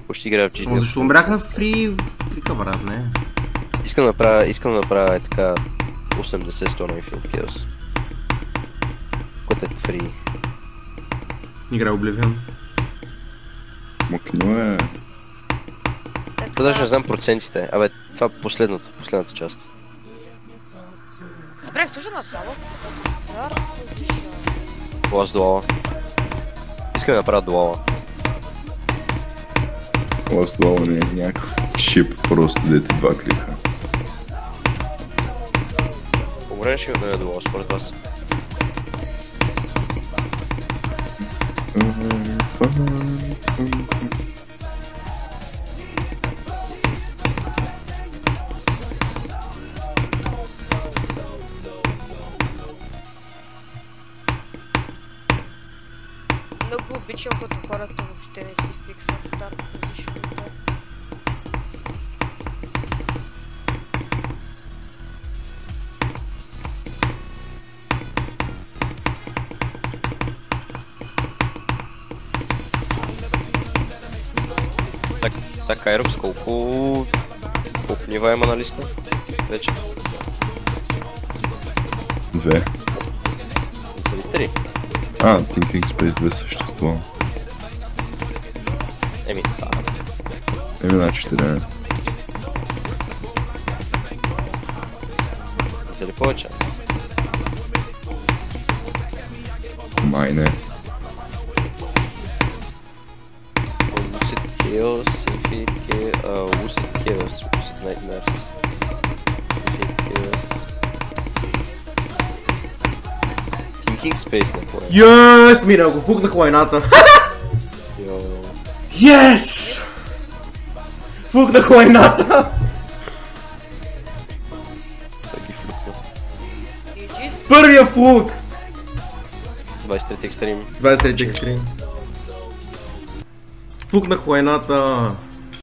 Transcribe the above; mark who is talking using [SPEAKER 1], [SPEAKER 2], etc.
[SPEAKER 1] Почти играя в GTA.
[SPEAKER 2] Но защо умрях на фри брат, не?
[SPEAKER 1] Искам да направя така 80-100 филм Kills. Което е фри.
[SPEAKER 2] Игра Oblivion.
[SPEAKER 3] Мокно е...
[SPEAKER 1] Това даже не знам процентите. Абе, това е последната част.
[SPEAKER 4] Спрях, слушай направо.
[SPEAKER 1] Лаз дуала. Искам да направя дуала.
[SPEAKER 3] Last Duel не е някакъв чип, просто дете два клика.
[SPEAKER 1] По-добре ще да е дуала според вас.
[SPEAKER 4] Много обичам, като хората въобще не си фиксват старт позишните.
[SPEAKER 1] Сега Кайрокс колко нива има на листа? Вече?
[SPEAKER 3] 2.
[SPEAKER 1] Са ли 3?
[SPEAKER 3] Thinking Space 2 съществува.
[SPEAKER 1] Еми, това.
[SPEAKER 3] Значи 4.
[SPEAKER 1] Са ли повече?
[SPEAKER 3] Май не.
[SPEAKER 1] Lucid Chaos, Infinite Chaos, Lucid Chaos, Lucid Nightmares. Infinite Chaos. Thinking Space не поне.
[SPEAKER 2] Йес! Мина го, пукнах лайната.
[SPEAKER 1] Йо.
[SPEAKER 2] Йес! Пукнах лайната.
[SPEAKER 1] Таки флюкна.
[SPEAKER 4] GG's.
[SPEAKER 2] Първия флук!
[SPEAKER 1] 23 екстрим.
[SPEAKER 2] 23 екстрим. Пукнах лайната.